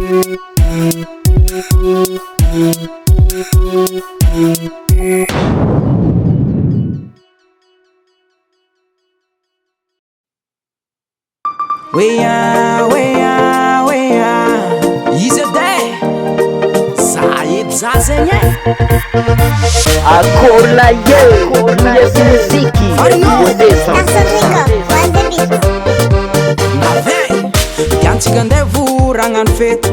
Izy ade Saib zazenye Akola ye Yes muziki Yantsika andevo ragnano fety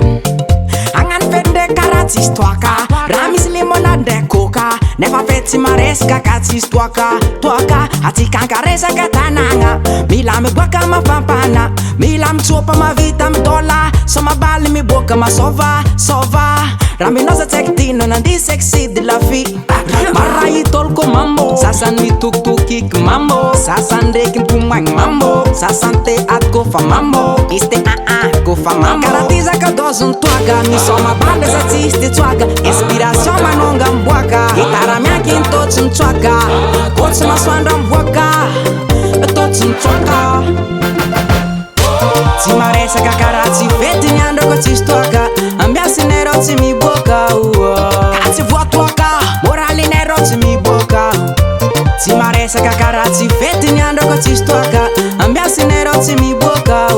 Agnano fety nde karaha tsisy toaka Raha misy lemona nde koka Nefa fety tsy maresaka ka tsisy toaka Atsika ankaresaka tanagna Mila miboaka mafampana Mila mitsopa mavita midola Sa mabaly miboaka masova Raha minoza tsaiky tina nandihy sexy de la fille Mara hitoloko mambo Sasany mitokitokiky mambo Sasany ndraiky ntomagny mambo Sasany te aty kofa mambo Izy te kofa mambo Karaha ty zaka-dozy nitoaka Misoma banda sa tsisy te tsoaka Inspiration manonga miboaka Gitara mianky nitotsy mitsoaka Kotsy masoandro miboaka Totsy mitsoaka Tsy maresaka karaha tsy fety ny andro ko tsisy toaka Ambiasinay tsy miboaka Tsy voatoaka Moralinay tsy miboaka Tsy maresaka karaha tsy fety ny andro ko tsisy toaka Ambiasinay tsy miboaka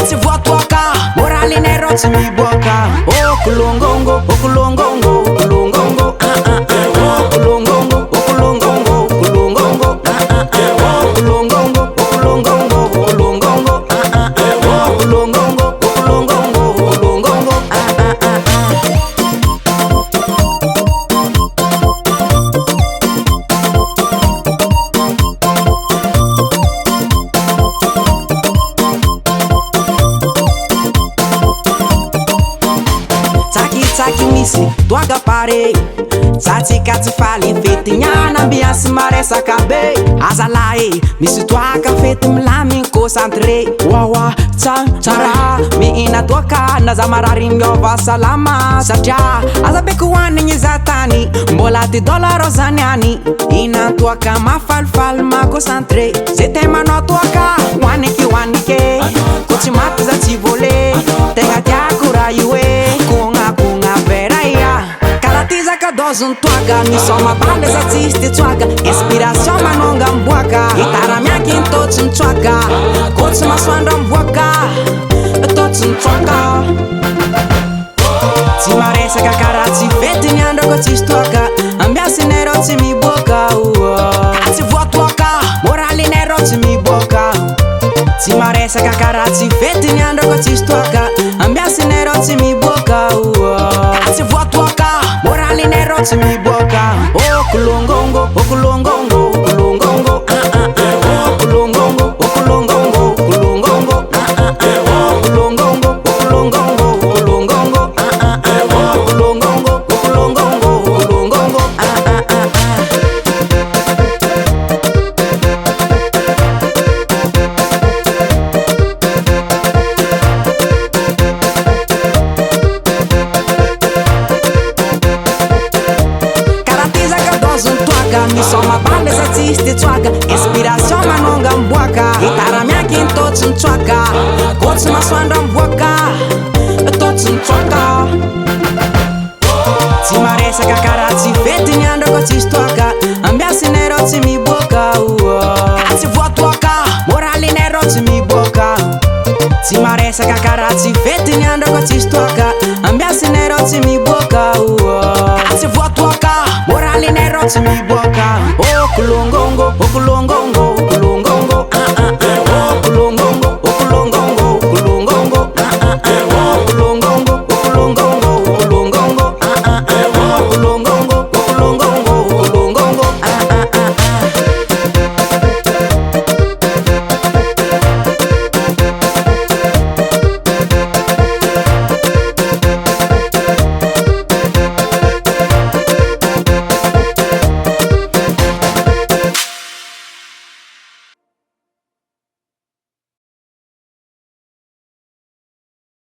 Tsy voatoaka Moralinay tsy miboaka Okolongongo Okolongongo Okolongongo Okolongongo Okolongongo Okolongongo Okolongongo Okolongongo Tsaki misy toaka pare Satsika tsy faly fety nyana ambiansy maresaka be Azalahy misy toaka fety milamy concentré Wawa tsara mihina toaka Naza marary miova salama Satria aza beky hoanigny za tany Mbola ty dollar zany any Ina toaka mafalifaly ma concentré Zay te manao toaka hoanike Ko tsy maty za tsy volé Tegna tiako raha io e Kogna vera ia Karaha ty zaka-dozy nitoaka Misoma banda za tsisy te tsoaka Inspiration manonga miboaka Gitara mianky nitotsy mitsoaka Kotsy masoandro miboaka Totsy mitsoaka Tsy maresaka karaha tsy fety ny andro ko tsisy toaka Ambiasinay tsy miboaka Tsy voatoaka Moralinay tsy miboaka Tsy maresaka karaha tsy fety ny andro ko tsisy toaka Ambiasinay tsy miboaka Tsy voatoaka Moralinay tsy miboaka Okolongongo Okolongongo Okolongongo Okolongongo Okolongongo Okolongongo Okolongongo Okolongongo Okolongongo Okolongongo Misoma banda za tsisy te tsoaka Inspiration manonga miboaka Gitara mianky nitotsy mitsoaka Kotsy masoandro miboaka Totsy mitsoaka Tsy maresaka karaha tsy fety ny andro ko tsisy toaka Ambiasinay tsy miboaka Tsy voatoaka Moralinay tsy miboaka Tsy maresaka karaha tsy fety ny andro ko tsisy toaka Ambiasinay tsy miboaka Tsy voatoaka Moralinay tsy miboaka Okolongongo Okolongongo